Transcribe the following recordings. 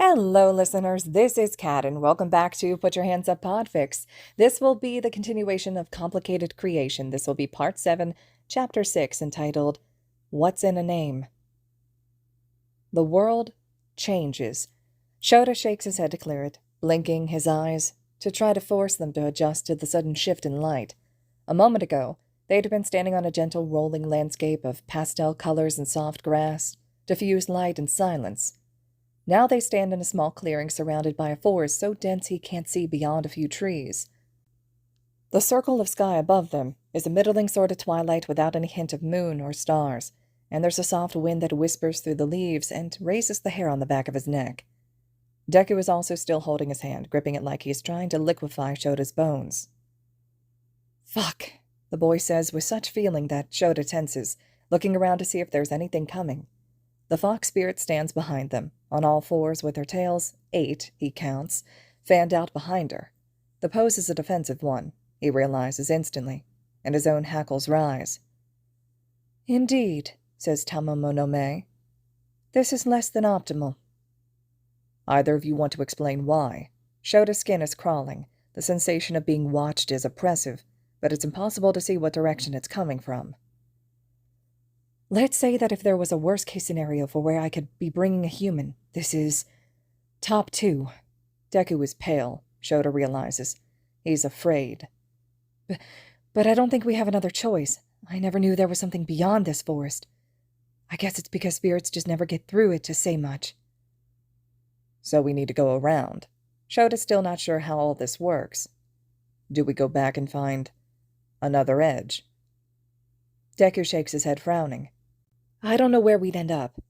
Hello, listeners. This is Kat, and welcome back to Put Your Hands Up Podfics. This will be the continuation of Complicated Creation. This will be Part 7, Chapter 6, entitled, What's in a Name? The world changes. Shota shakes his head to clear it, blinking his eyes to try to force them to adjust to the sudden shift in light. A moment ago, they'd been standing on a gentle rolling landscape of pastel colors and soft grass, diffused light and silence. Now they stand in a small clearing surrounded by a forest so dense he can't see beyond a few trees. The circle of sky above them is a middling sort of twilight without any hint of moon or stars, and there's a soft wind that whispers through the leaves and raises the hair on the back of his neck. Deku is also still holding his hand, gripping it like he's trying to liquefy Shota's bones. "Fuck," the boy says with such feeling that Shota tenses, looking around to see if there's anything coming. The fox spirit stands behind them, on all fours with her tails, 8, he counts, fanned out behind her. The pose is a defensive one, he realizes instantly, and his own hackles rise. "Indeed," says Tamamonome. "This is less than optimal." Either of you want to explain why? Shota's skin is crawling. The sensation of being watched is oppressive, but it's impossible to see what direction it's coming from. "Let's say that if there was a worst-case scenario for where I could be bringing a human, this is top 2. Deku is pale, Shota realizes. He's afraid. But I don't think we have another choice. I never knew there was something beyond this forest. I guess it's because spirits just never get through it to say much." "So we need to go around." Shota's still not sure how all this works. "Do we go back and find another edge?" Deku shakes his head, frowning. "I don't know where we'd end up."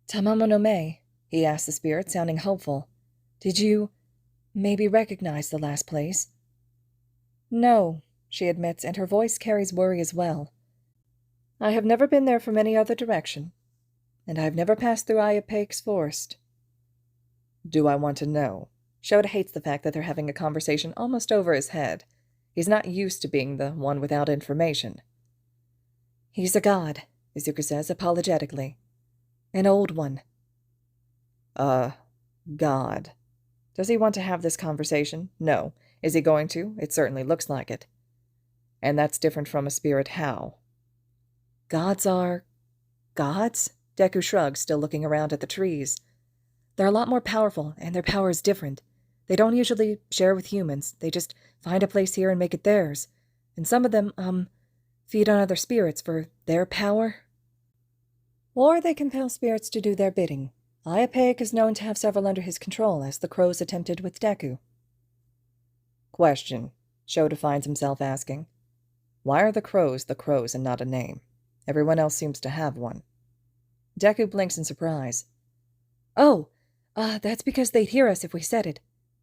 "Tamamonome," he asked the spirit, sounding hopeful. "Did you maybe recognize the last place?" "No," she admits, and her voice carries worry as well. "I have never been there from any other direction, and I have never passed through Aizawa's forest." "Do I want to know?" Shota hates the fact that they're having a conversation almost over his head. He's not used to being the one without information. "He's a god," Izuku says apologetically. "An old one." God. Does he want to have this conversation? No. Is he going to? It certainly looks like it. And that's different from a spirit how? "Gods are gods?" Deku shrugs, still looking around at the trees. "They're a lot more powerful, and their power is different. They don't usually share with humans. They just find a place here and make it theirs. And some of them, feed on other spirits for their power. Or they compel spirits to do their bidding. Aizawa is known to have several under his control, as the crows attempted with Deku." "Question," Shota finds himself asking. "Why are the crows and not a name? Everyone else seems to have one." Deku blinks in surprise. "Oh, that's because they'd hear us if we said it.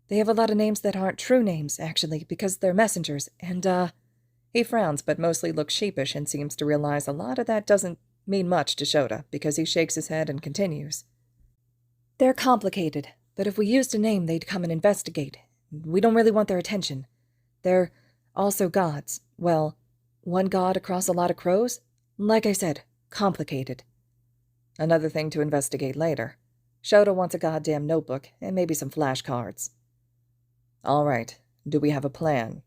They have a lot of names that aren't true names, actually, because they're messengers, and, He frowns, but mostly looks sheepish and seems to realize a lot of that doesn't mean much to Shota, because he shakes his head and continues. "They're complicated, but if we used a name, they'd come and investigate. We don't really want their attention. They're also gods. Well, one god across a lot of crows? Like I said, complicated." Another thing to investigate later. Shota wants a goddamn notebook and maybe some flashcards. "All right, do we have a plan?"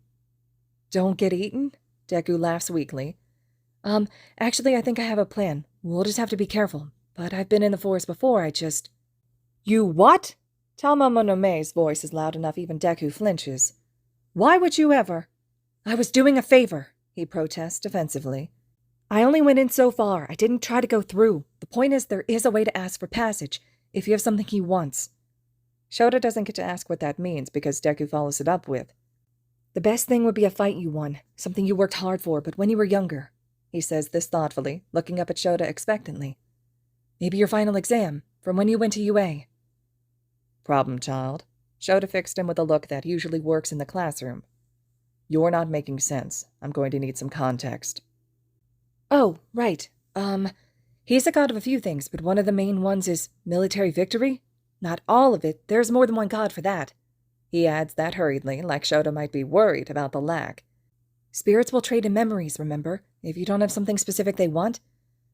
"Don't get eaten?" Deku laughs weakly. Actually, I think I have a plan. We'll just have to be careful. But I've been in the forest before, "You what?" Tamamonome's voice is loud enough even Deku flinches. "Why would you ever?" "I was doing a favor," he protests defensively. "I only went in so far. I didn't try to go through. The point is there is a way to ask for passage, if you have something he wants." Shota doesn't get to ask what that means because Deku follows it up with, "The best thing would be a fight you won, something you worked hard for, but when you were younger." He says this thoughtfully, looking up at Shota expectantly. "Maybe your final exam, from when you went to UA." "Problem child." Shota fixed him with a look that usually works in the classroom. "You're not making sense. I'm going to need some context." "Oh, right. He's a god of a few things, but one of the main ones is military victory. Not all of it. There's more than one god for that." He adds that hurriedly, like Shota might be worried about the lack. "Spirits will trade in memories, remember, if you don't have something specific they want.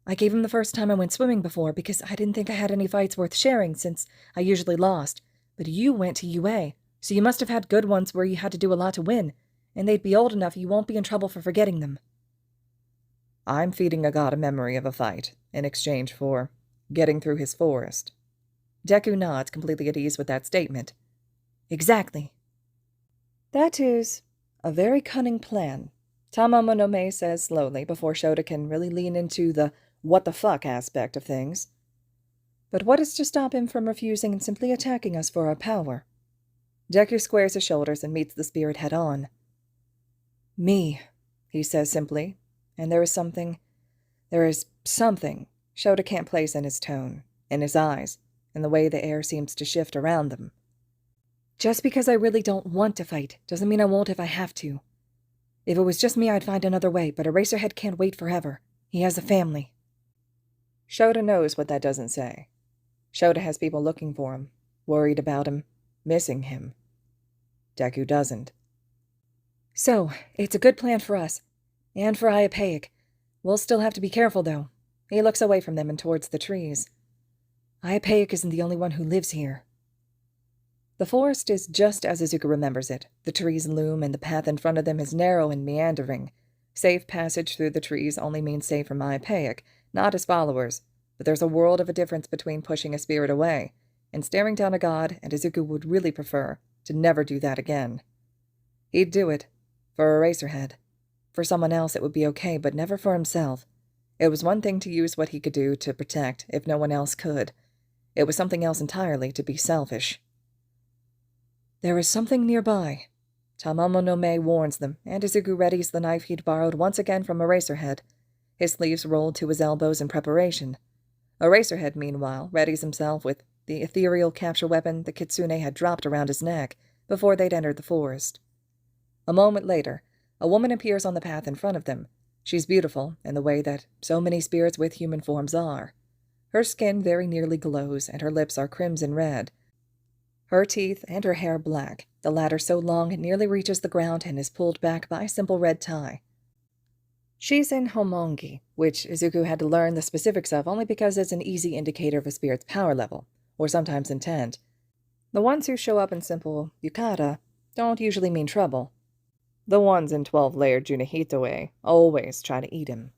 I gave him the first time I went swimming before because I didn't think I had any fights worth sharing since I usually lost. But you went to UA, so you must have had good ones where you had to do a lot to win, and they'd be old enough you won't be in trouble for forgetting them. I'm feeding a god a memory of a fight in exchange for getting through his forest. Deku nods, completely at ease with that statement. Exactly. That is a very cunning plan, Tamamo no Mae says slowly before Shota can really lean into the what the fuck aspect of things. But what is to stop him from refusing and simply attacking us for our power? Deku squares his shoulders and meets the spirit head on. Me, he says simply, and there is something Shota can't place in his tone, in his eyes, in the way the air seems to shift around them. Just because I really don't want to fight doesn't mean I won't if I have to. If it was just me, I'd find another way, but Eraserhead can't wait forever. He has a family. Shota knows what that doesn't say. Shota has people looking for him, worried about him, missing him. Deku doesn't. So, it's a good plan for us, and for Aizawa. We'll still have to be careful, though. He looks away from them and towards the trees. Aizawa isn't the only one who lives here. The forest is just as Izuku remembers it. The trees loom, and the path in front of them is narrow and meandering. Safe passage through the trees only means safe from Aizawa, not his followers, but there's a world of a difference between pushing a spirit away and staring down a god, and Izuku would really prefer to never do that again. He'd do it. For Eraserhead. For someone else it would be okay, but never for himself. It was one thing to use what he could do to protect if no one else could. It was something else entirely to be selfish. There is something nearby. Tamamo no Mae warns them, and Izuku readies the knife he'd borrowed once again from Eraserhead, his sleeves rolled to his elbows in preparation. Eraserhead, meanwhile, readies himself with the ethereal capture weapon the kitsune had dropped around his neck before they'd entered the forest. A moment later, a woman appears on the path in front of them. She's beautiful in the way that so many spirits with human forms are. Her skin very nearly glows, and her lips are crimson red. Her teeth and her hair black, the latter so long it nearly reaches the ground and is pulled back by a simple red tie. She's in Homongi, which Izuku had to learn the specifics of only because it's an easy indicator of a spirit's power level, or sometimes intent. The ones who show up in simple yukata don't usually mean trouble. The ones in 12-layered Junihitoe always try to eat him.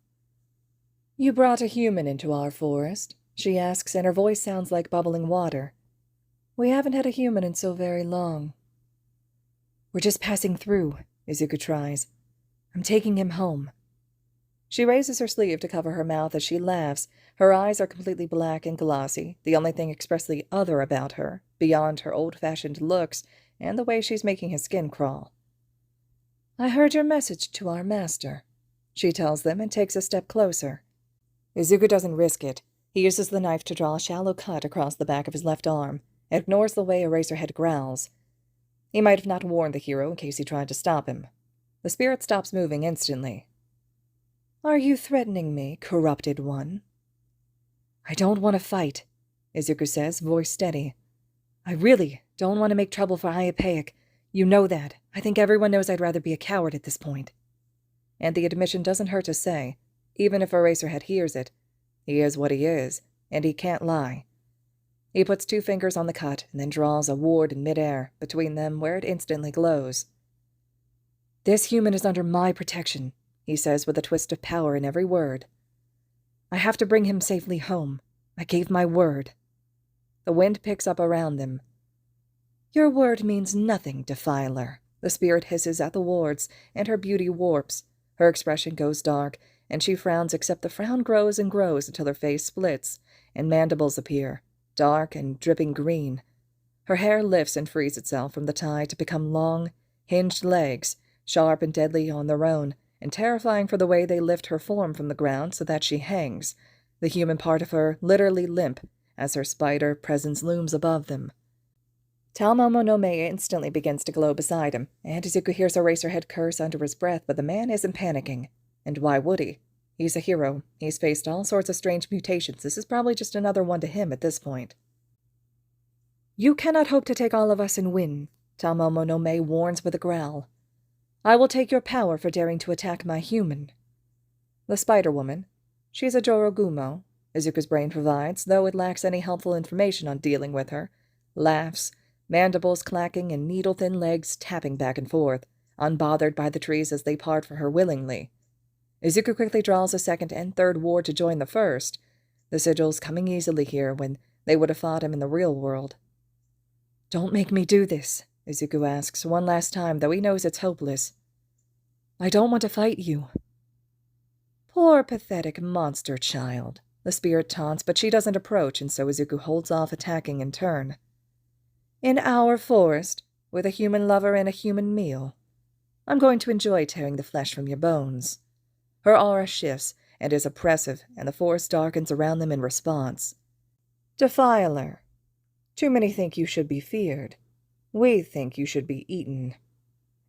You brought a human into our forest, she asks, and her voice sounds like bubbling water. We haven't had a human in so very long. We're just passing through, Izuku tries. I'm taking him home. She raises her sleeve to cover her mouth as she laughs. Her eyes are completely black and glossy, the only thing expressly other about her, beyond her old-fashioned looks and the way she's making his skin crawl. I heard your message to our master, she tells them and takes a step closer. Izuku doesn't risk it. He uses the knife to draw a shallow cut across the back of his left arm, and ignores the way Eraserhead growls. He might have not warned the hero in case he tried to stop him. The spirit stops moving instantly. Are you threatening me, corrupted one? I don't want to fight, Izuku says, voice steady. I really don't want to make trouble for Aizawa. You know that. I think everyone knows I'd rather be a coward at this point. And the admission doesn't hurt to say, even if Eraserhead hears it. He is what he is, and he can't lie. He puts 2 fingers on the cut and then draws a ward in midair between them where it instantly glows. This human is under my protection, he says with a twist of power in every word. I have to bring him safely home. I gave my word. The wind picks up around them. Your word means nothing, defiler. The spirit hisses at the wards, and her beauty warps. Her expression goes dark, and she frowns, except the frown grows and grows until her face splits, and mandibles appear, dark and dripping green. Her hair lifts and frees itself from the tie to become long, hinged legs, sharp and deadly on their own, and terrifying for the way they lift her form from the ground so that she hangs, the human part of her literally limp, as her spider presence looms above them. Tamamo no Mae instantly begins to glow beside him, and Izuku hears Eraserhead curse under his breath, but the man isn't panicking. And why would he? He's a hero. He's faced all sorts of strange mutations. This is probably just another one to him at this point. You cannot hope to take all of us and win, Tamamo no Mae warns with a growl. I will take your power for daring to attack my human. The Spider-Woman, She's a jorogumo, Izuku's brain provides, though it lacks any helpful information on dealing with her. Laughs, mandibles clacking and needle-thin legs tapping back and forth, unbothered by the trees as they part for her willingly. Izuku quickly draws a second and third ward to join the first, the sigils coming easily here when they would have fought him in the real world. "Don't make me do this," Izuku asks one last time, though he knows it's hopeless. "I don't want to fight you." "Poor, pathetic monster child," the spirit taunts, but she doesn't approach, and so Izuku holds off attacking in turn. "In our forest, with a human lover and a human meal. I'm going to enjoy tearing the flesh from your bones." Her aura shifts and is oppressive, and the forest darkens around them in response. "Defiler. Too many think you should be feared. We think you should be eaten."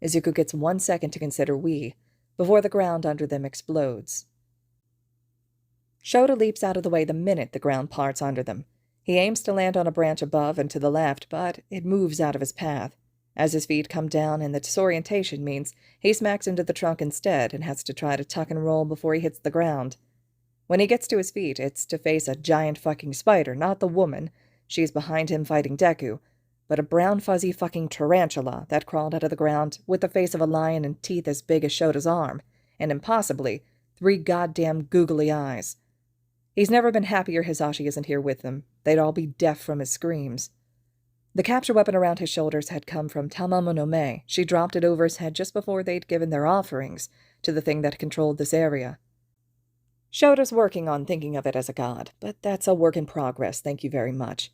Izuku gets 1 second to consider "we," before the ground under them explodes. Shota leaps out of the way the minute the ground parts under them. He aims to land on a branch above and to the left, but it moves out of his path, as his feet come down, and the disorientation means he smacks into the trunk instead and has to try to tuck and roll before he hits the ground. When he gets to his feet, it's to face a giant fucking spider, not the woman. She's behind him fighting Deku, but a brown fuzzy fucking tarantula that crawled out of the ground with the face of a lion and teeth as big as Shota's arm, and impossibly 3 goddamn googly eyes. He's never been happier Hisashi isn't here with them. They'd all be deaf from his screams. The capture weapon around his shoulders had come from Tamamo no Mae. She dropped it over his head just before they'd given their offerings to the thing that controlled this area. Shota's working on thinking of it as a god, but that's a work in progress, thank you very much.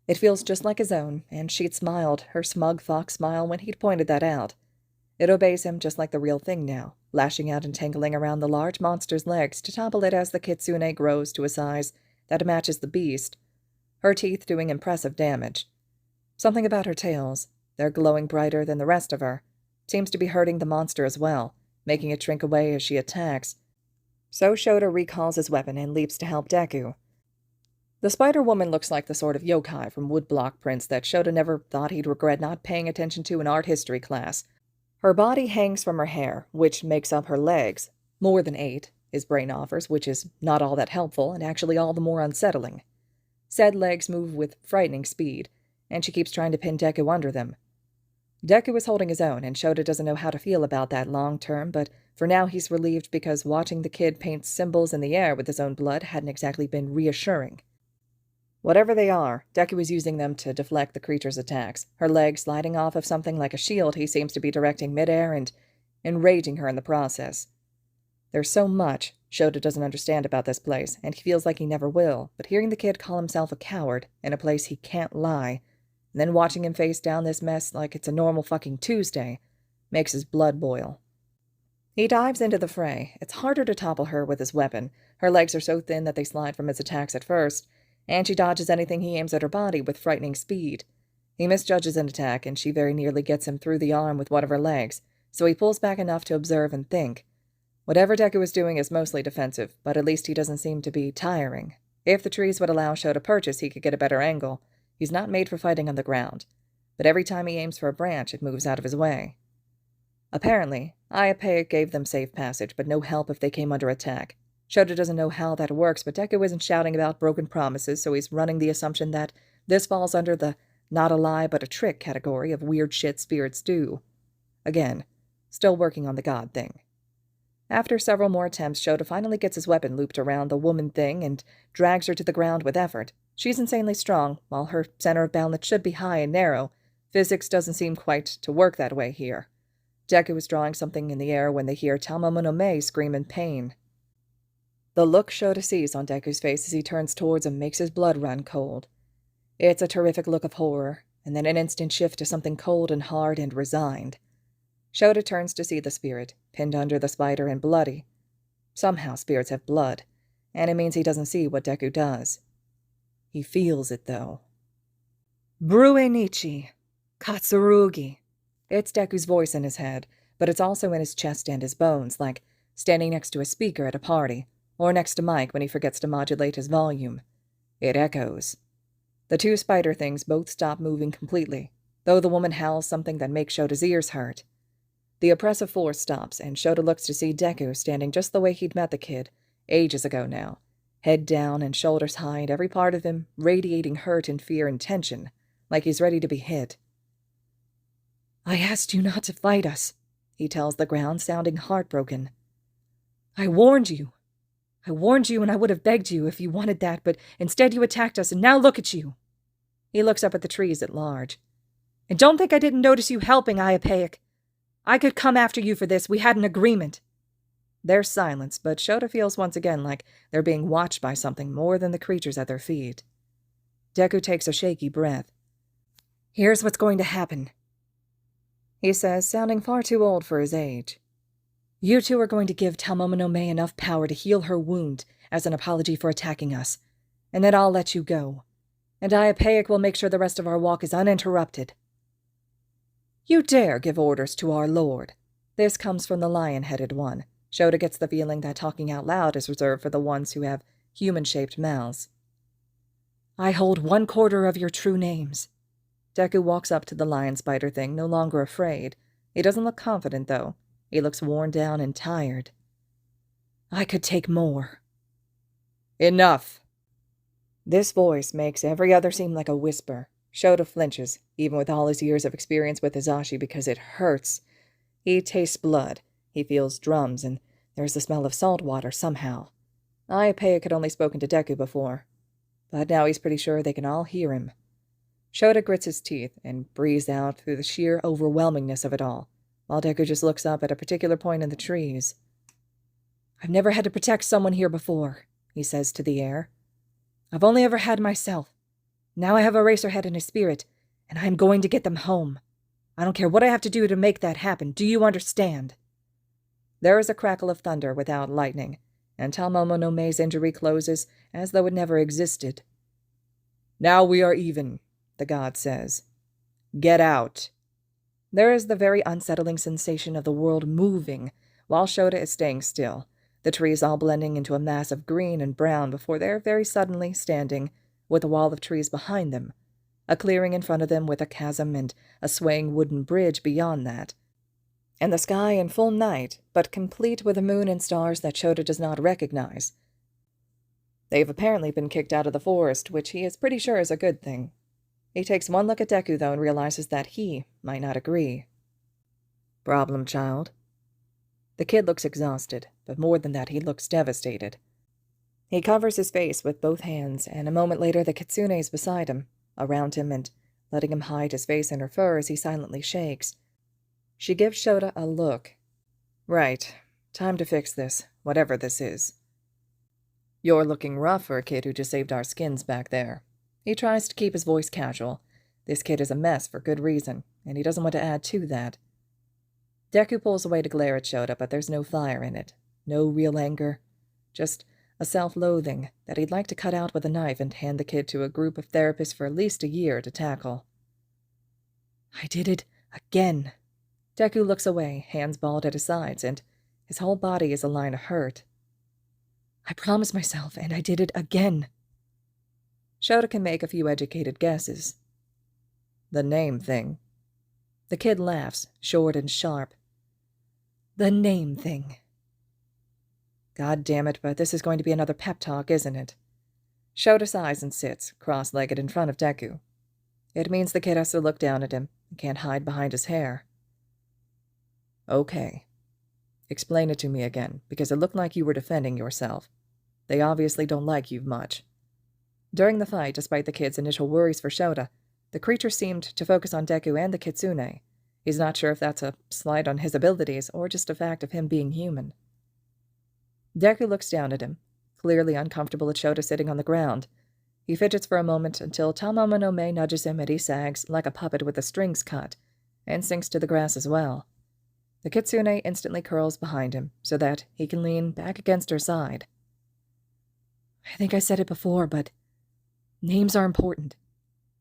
It feels just like his own, and she'd smiled, her smug fox smile, when he'd pointed that out. It obeys him just like the real thing now, lashing out and tangling around the large monster's legs to topple it as the kitsune grows to a size that matches the beast, her teeth doing impressive damage. Something about her tails, they're glowing brighter than the rest of her, seems to be hurting the monster as well, making it shrink away as she attacks. So Shota recalls his weapon and leaps to help Deku. The Spider-Woman looks like the sort of yokai from woodblock prints that Shota never thought he'd regret not paying attention to in art history class. Her body hangs from her hair, which makes up her legs, more than 8, his brain offers, which is not all that helpful and actually all the more unsettling. Said legs move with frightening speed, and she keeps trying to pin Deku under them. Deku is holding his own, and Shota doesn't know how to feel about that long term, but for now he's relieved because watching the kid paint symbols in the air with his own blood hadn't exactly been reassuring. Whatever they are, Deku is using them to deflect the creature's attacks, her legs sliding off of something like a shield he seems to be directing midair and enraging her in the process. There's so much Shota doesn't understand about this place, and he feels like he never will, but hearing the kid call himself a coward in a place he can't lie, and then watching him face down this mess like it's a normal fucking Tuesday, makes his blood boil. He dives into the fray. It's harder to topple her with his weapon. Her legs are so thin that they slide from his attacks at first, and she dodges anything he aims at her body with frightening speed. He misjudges an attack, and she very nearly gets him through the arm with one of her legs, so he pulls back enough to observe and think. Whatever Deku is doing is mostly defensive, but at least he doesn't seem to be tiring. If the trees would allow Shota to purchase, he could get a better angle. He's not made for fighting on the ground, but every time he aims for a branch, it moves out of his way. Apparently, Aizawa gave them safe passage, but no help if they came under attack. Shota doesn't know how that works, but Deku isn't shouting about broken promises, so he's running the assumption that this falls under the not a lie but a trick category of weird shit spirits do. Again, still working on the god thing. After several more attempts, Shota finally gets his weapon looped around the woman thing and drags her to the ground with effort. She's insanely strong, while her center of balance should be high and narrow. Physics doesn't seem quite to work that way here. Deku is drawing something in the air when they hear Tamamo no Mae scream in pain. The look Shota sees on Deku's face as he turns towards him makes his blood run cold. It's a terrific look of horror, and then an instant shift to something cold and hard and resigned. Shota turns to see the spirit, pinned under the spider and bloody. Somehow spirits have blood, and it means he doesn't see what Deku does. He feels it, though. Bruenichi! Katsurugi! It's Deku's voice in his head, but it's also in his chest and his bones, like standing next to a speaker at a party, or next to Mike when he forgets to modulate his volume. It echoes. The 2 spider things both stop moving completely, though the woman howls something that makes Shota's ears hurt. The oppressive force stops, and Shota looks to see Deku standing just the way he'd met the kid, Ages ago now. Head down and shoulders high, and every part of him radiating hurt and fear and tension, like he's ready to be hit. "I asked you not to fight us," he tells the ground, sounding heartbroken. I warned you, and I would have begged you if you wanted that, but instead you attacked us, and now look at you." He looks up at the trees at large. "And don't think I didn't notice you helping, Aizawa. I could come after you for this. We had an agreement." There's silence, but Shota feels once again like they're being watched by something more than the creatures at their feet. Deku takes a shaky breath. "Here's what's going to happen," he says, sounding far too old for his age. "You two are going to give Talmoma no Mae enough power to heal her wound as an apology for attacking us, and then I'll let you go. And Aizawa will make sure the rest of our walk is uninterrupted." "You dare give orders to our lord?" This comes from the lion-headed one. Shota gets the feeling that talking out loud is reserved for the ones who have human-shaped mouths. "I hold 1/4 of your true names." Deku walks up to the lion spider thing, no longer afraid. He doesn't look confident, though. He looks worn down and tired. "I could take more." "Enough!" This voice makes every other seem like a whisper. Shota flinches, even with all his years of experience with Hizashi, because it hurts. He tastes blood. He feels drums, and there's the smell of salt water somehow. Aizawa had only spoken to Deku before, but now he's pretty sure they can all hear him. Shota grits his teeth and breathes out through the sheer overwhelmingness of it all, while Deku just looks up at a particular point in the trees. "I've never had to protect someone here before," he says to the air. "I've only ever had myself. Now I have Eraserhead and his spirit, and I am going to get them home. I don't care what I have to do to make that happen. Do you understand?" There is a crackle of thunder without lightning, and Talmoma no Mae's injury closes as though it never existed. "Now we are even," the god says. "Get out." There is the very unsettling sensation of the world moving, while Shota is staying still, the trees all blending into a mass of green and brown before they're very suddenly standing with a wall of trees behind them, a clearing in front of them with a chasm and a swaying wooden bridge beyond that, and the sky in full night, but complete with a moon and stars that Shota does not recognize. They've apparently been kicked out of the forest, which he is pretty sure is a good thing. He takes one look at Deku, though, and realizes that he might not agree. "Problem child?" The kid looks exhausted, but more than that, he looks devastated. He covers his face with both hands, and a moment later the kitsune is beside him, around him, and letting him hide his face in her fur as he silently shakes. She gives Shota a look. "Right. Time to fix this, whatever this is." "You're looking rough for a kid who just saved our skins back there." He tries to keep his voice casual. This kid is a mess for good reason, and he doesn't want to add to that. Deku pulls away to glare at Shota, but there's no fire in it. No real anger. Just a self-loathing that he'd like to cut out with a knife and hand the kid to a group of therapists for at least a year to tackle. "I did it again." Deku looks away, hands balled at his sides, and his whole body is a line of hurt. "I promised myself, and I did it again." Shota can make a few educated guesses. "The name thing." The kid laughs, short and sharp. "The name thing." God damn it, but this is going to be another pep talk, isn't it? Shota sighs and sits, cross-legged in front of Deku. It means the kid has to look down at him and can't hide behind his hair. "Okay. Explain it to me again, because it looked like you were defending yourself. They obviously don't like you much." During the fight, despite the kid's initial worries for Shota, the creature seemed to focus on Deku and the kitsune. He's not sure if that's a slight on his abilities or just a fact of him being human. Deku looks down at him, clearly uncomfortable at Shota sitting on the ground. He fidgets for a moment until Talmoma no Mae nudges him and he sags like a puppet with the strings cut, and sinks to the grass as well. The kitsune instantly curls behind him so that he can lean back against her side. "I think I said it before, but names are important.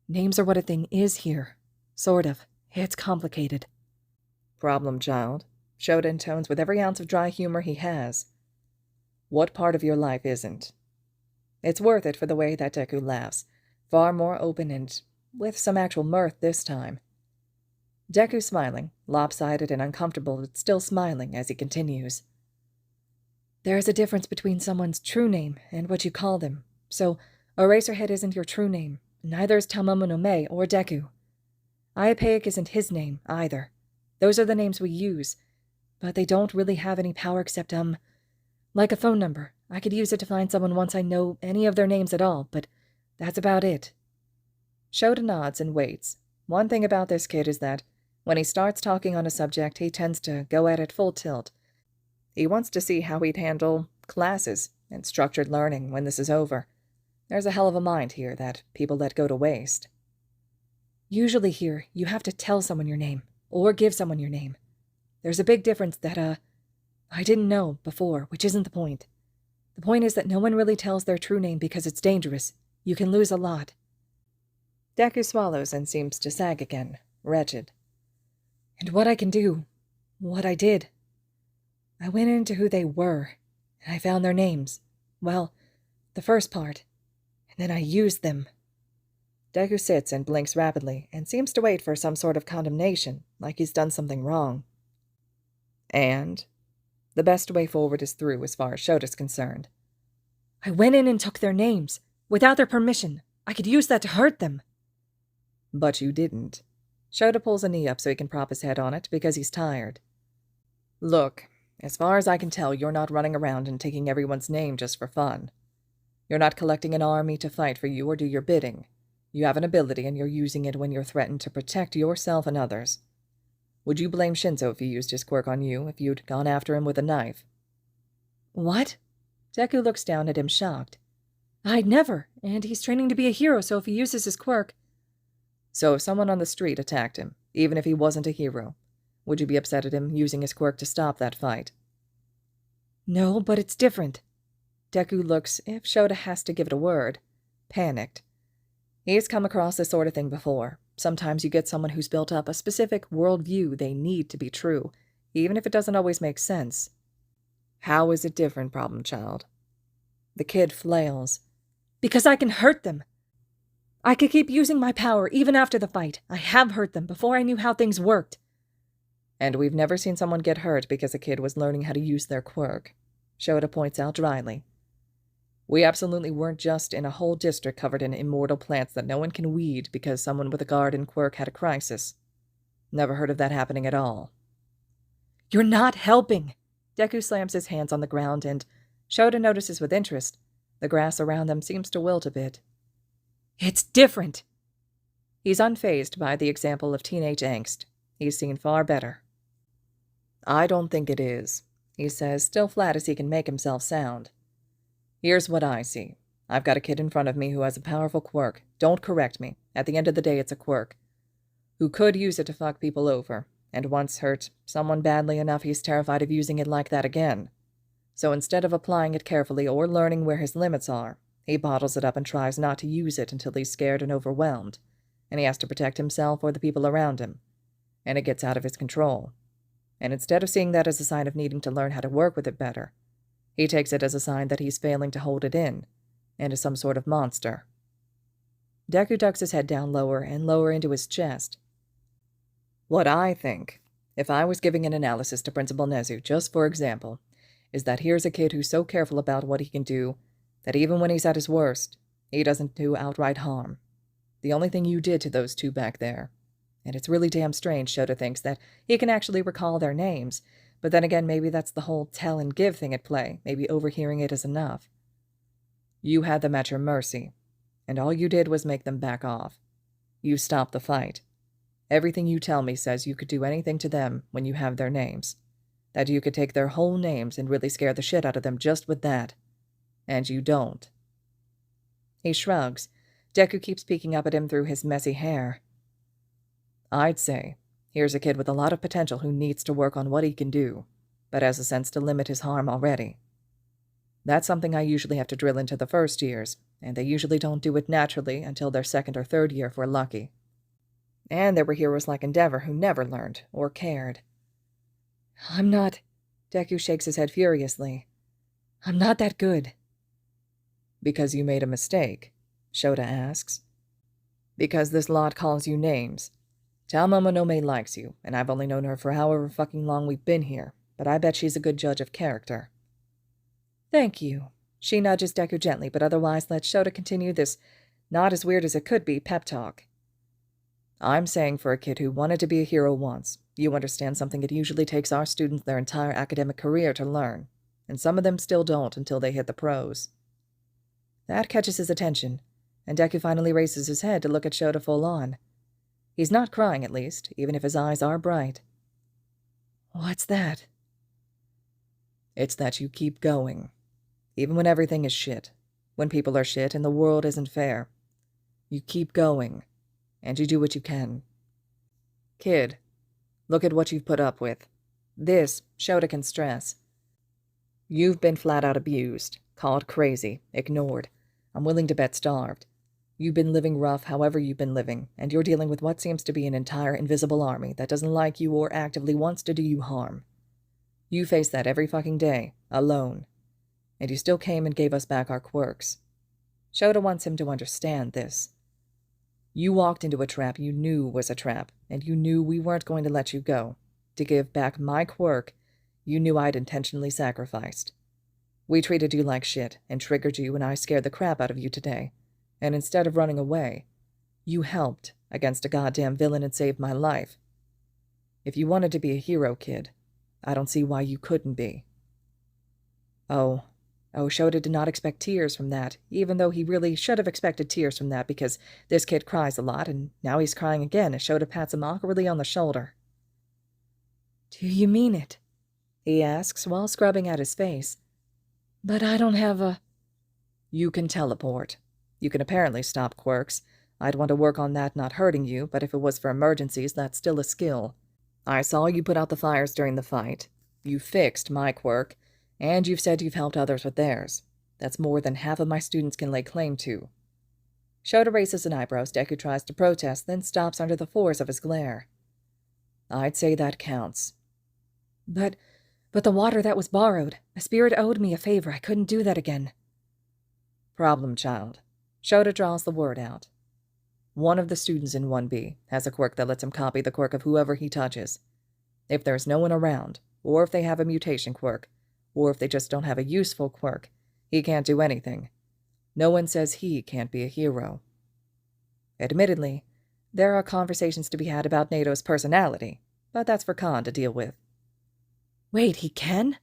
Names are what a thing is here. Sort of. It's complicated." "Problem child," Shota intones with every ounce of dry humor he has. "What part of your life isn't?" It's worth it for the way that Deku laughs, far more open and with some actual mirth this time. Deku's smiling, lopsided and uncomfortable, but still smiling as he continues. There's a difference between someone's true name and what you call them. So, Eraserhead isn't your true name. Neither is Tamamo no Mei or Deku. Iapaic isn't his name, either. Those are the names we use. But they don't really have any power except, like a phone number. I could use it to find someone once I know any of their names at all, but that's about it. Shota nods and waits. One thing about this kid is that when he starts talking on a subject, he tends to go at it full tilt. He wants to see how he'd handle classes and structured learning when this is over. There's a hell of a mind here that people let go to waste. Usually here, you have to tell someone your name, or give someone your name. There's a big difference that, I didn't know before, which isn't the point. The point is that no one really tells their true name because it's dangerous. You can lose a lot. Deku swallows and seems to sag again, wretched. And what I can do, what I did. I went into who they were, and I found their names. Well, the first part. And then I used them. Deku sits and blinks rapidly, and seems to wait for some sort of condemnation, like he's done something wrong. And the best way forward is through as far as Shota's concerned. I went in and took their names, without their permission. I could use that to hurt them. But you didn't. Shota pulls a knee up so he can prop his head on it because he's tired. Look, as far as I can tell, you're not running around and taking everyone's name just for fun. You're not collecting an army to fight for you or do your bidding. You have an ability and you're using it when you're threatened to protect yourself and others. Would you blame Shinzo if he used his quirk on you, if you'd gone after him with a knife? What? Deku looks down at him shocked. I'd never, and he's training to be a hero, so if he uses his quirk... So if someone on the street attacked him, even if he wasn't a hero, would you be upset at him using his quirk to stop that fight? No, but it's different. Deku looks, if Shota has to give it a word, panicked. He's come across this sort of thing before. Sometimes you get someone who's built up a specific worldview they need to be true, even if it doesn't always make sense. How is it different, problem child? The kid flails. Because I can hurt them. I could keep using my power even after the fight. I have hurt them before I knew how things worked. And we've never seen someone get hurt because a kid was learning how to use their quirk, Shota points out dryly. We absolutely weren't just in a whole district covered in immortal plants that no one can weed because someone with a garden quirk had a crisis. Never heard of that happening at all. You're not helping! Deku slams his hands on the ground and Shota notices with interest. The grass around them seems to wilt a bit. It's different! He's unfazed by the example of teenage angst. He's seen far better. I don't think it is, he says, still flat as he can make himself sound. Here's what I see. I've got a kid in front of me who has a powerful quirk. Don't correct me. At the end of the day, it's a quirk. Who could use it to fuck people over, and once hurt someone badly enough he's terrified of using it like that again. So instead of applying it carefully or learning where his limits are, he bottles it up and tries not to use it until he's scared and overwhelmed, and he has to protect himself or the people around him, and it gets out of his control. And instead of seeing that as a sign of needing to learn how to work with it better, he takes it as a sign that he's failing to hold it in, and is some sort of monster. Deku ducks his head down lower and lower into his chest. What I think, if I was giving an analysis to Principal Nezu, just for example, is that here's a kid who's so careful about what he can do that even when he's at his worst, he doesn't do outright harm. The only thing you did to those two back there. And it's really damn strange, Shota thinks, that he can actually recall their names, but then again, maybe that's the whole tell and give thing at play. Maybe overhearing it is enough. You had them at your mercy, and all you did was make them back off. You stopped the fight. Everything you tell me says you could do anything to them when you have their names. That you could take their whole names and really scare the shit out of them just with that. And you don't. He shrugs. Deku keeps peeking up at him through his messy hair. I'd say, here's a kid with a lot of potential who needs to work on what he can do, but has a sense to limit his harm already. That's something I usually have to drill into the first years, and they usually don't do it naturally until their second or third year if we're lucky. And there were heroes like Endeavor who never learned or cared. I'm not... Deku shakes his head furiously. I'm not that good. Because you made a mistake, Shota asks. Because this lot calls you names. Tamamo no Mei likes you, and I've only known her for however fucking long we've been here, but I bet she's a good judge of character. Thank you. She nudges Deku gently, but otherwise lets Shota continue this not as weird as it could be pep talk. I'm saying for a kid who wanted to be a hero once, you understand something it usually takes our students their entire academic career to learn, and some of them still don't until they hit the pros. That catches his attention, and Deku finally raises his head to look at Shota full on. He's not crying, at least, even if his eyes are bright. What's that? It's that you keep going. Even when everything is shit. When people are shit and the world isn't fair. You keep going. And you do what you can. Kid, look at what you've put up with. This, Shota can stress. You've been flat out abused, called crazy, ignored. I'm willing to bet starved. You've been living rough however you've been living, and you're dealing with what seems to be an entire invisible army that doesn't like you or actively wants to do you harm. You face that every fucking day, alone. And you still came and gave us back our quirks. Shota wants him to understand this. You walked into a trap you knew was a trap, and you knew we weren't going to let you go. To give back my quirk, you knew I'd intentionally sacrificed. We treated you like shit, and triggered you, and I scared the crap out of you today. And instead of running away, you helped against a goddamn villain and saved my life. If you wanted to be a hero, kid, I don't see why you couldn't be. Oh, Shota did not expect tears from that, even though he really should have expected tears from that because this kid cries a lot, and now he's crying again as Shota pats him awkwardly on the shoulder. Do you mean it? He asks while scrubbing at his face. But I don't have a... You can teleport. You can apparently stop quirks. I'd want to work on that not hurting you, but if it was for emergencies, that's still a skill. I saw you put out the fires during the fight. You fixed my quirk. And you've said you've helped others with theirs. That's more than half of my students can lay claim to. Shota raises an eyebrow as Deku tries to protest, then stops under the force of his glare. I'd say that counts. But the water that was borrowed. A spirit owed me a favor. I couldn't do that again. Problem child. Shota draws the word out. One of the students in 1B has a quirk that lets him copy the quirk of whoever he touches. If there's no one around, or if they have a mutation quirk, or if they just don't have a useful quirk, he can't do anything. No one says he can't be a hero. Admittedly, there are conversations to be had about Nato's personality, but that's for Khan to deal with. Wait, he can?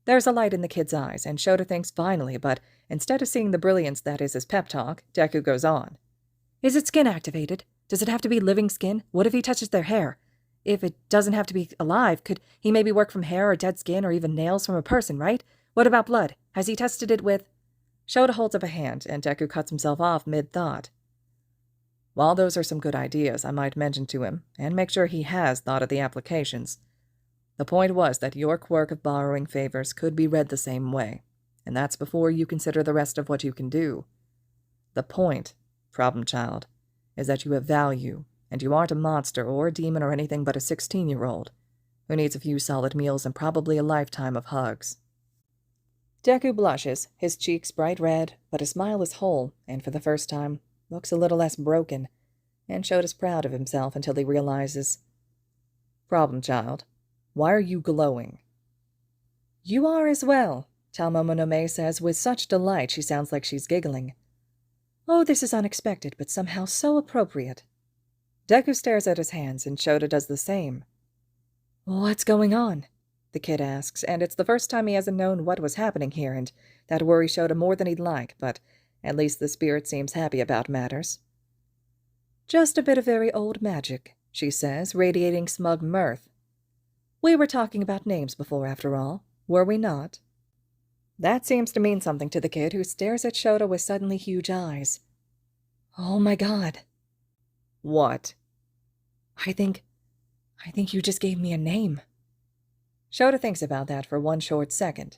There's a light in the kid's eyes, and Shota thinks finally, but instead of seeing the brilliance that is his pep talk, Deku goes on. Is it skin activated? Does it have to be living skin? What if he touches their hair? If it doesn't have to be alive, could he maybe work from hair or dead skin or even nails from a person, right? What about blood? Has he tested it with... Shota holds up a hand, and Deku cuts himself off mid-thought. While those are some good ideas I might mention to him, and make sure he has thought of the applications, the point was that your quirk of borrowing favors could be read the same way, and that's before you consider the rest of what you can do. The point, problem child, is that you have value, and you aren't a monster or a demon or anything but a 16-year-old who needs a few solid meals and probably a lifetime of hugs. Deku blushes, his cheeks bright red, but his smile is whole, and for the first time, looks a little less broken, and Shota's proud of himself until he realizes. Problem child, why are you glowing? You are as well, Talmomonome says with such delight she sounds like she's giggling. Oh, this is unexpected, but somehow so appropriate. Deku stares at his hands, and Shota does the same. What's going on? The kid asks, and it's the first time he hasn't known what was happening here, and that worries Shota more than he'd like, but at least the spirit seems happy about matters. Just a bit of very old magic, she says, radiating smug mirth. We were talking about names before, after all, were we not? That seems to mean something to the kid, who stares at Shota with suddenly huge eyes. Oh my god. What? I think you just gave me a name. Shota thinks about that for one short second.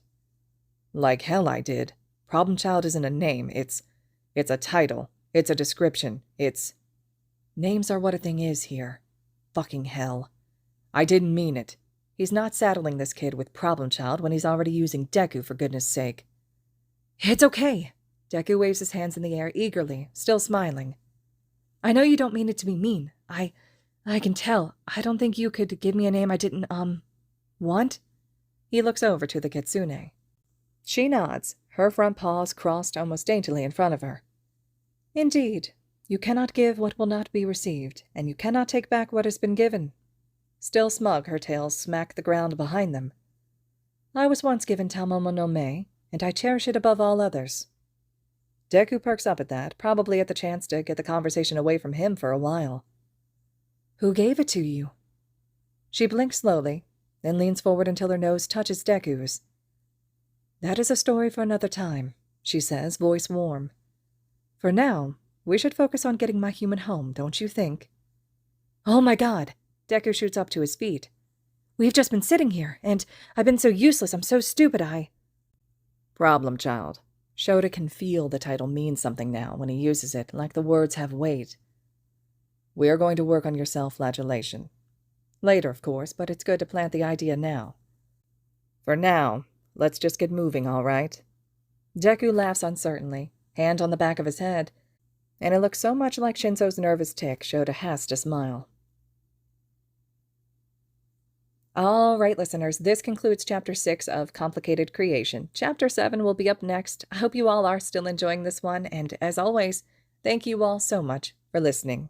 Like hell I did. Problem child isn't a name, it's a title, it's a description, Names are what a thing is here. Fucking hell. I didn't mean it. He's not saddling this kid with problem child when he's already using Deku, for goodness sake. It's okay. Deku waves his hands in the air eagerly, still smiling. I know you don't mean it to be mean. I can tell. I don't think you could give me a name I didn't, want? He looks over to the kitsune. She nods, her front paws crossed almost daintily in front of her. Indeed, you cannot give what will not be received, and you cannot take back what has been given. Still smug, her tails smack the ground behind them. I was once given Tamomo no Me, and I cherish it above all others. Deku perks up at that, probably at the chance to get the conversation away from him for a while. Who gave it to you? She blinks slowly, then leans forward until her nose touches Deku's. That is a story for another time, she says, voice warm. For now, we should focus on getting my human home, don't you think? Oh my god! Deku shoots up to his feet. We've just been sitting here, and I've been so useless, I'm so stupid, Problem child. Shota can feel the title means something now when he uses it, like the words have weight. We are going to work on your self-flagellation. Later, of course, but it's good to plant the idea now. For now, let's just get moving, all right? Deku laughs uncertainly, hand on the back of his head, and it looks so much like Shinso's nervous tic, Shota has to smile. All right, listeners, this concludes Chapter 6 of Complicated Creation. Chapter 7 will be up next. I hope you all are still enjoying this one, and as always, thank you all so much for listening.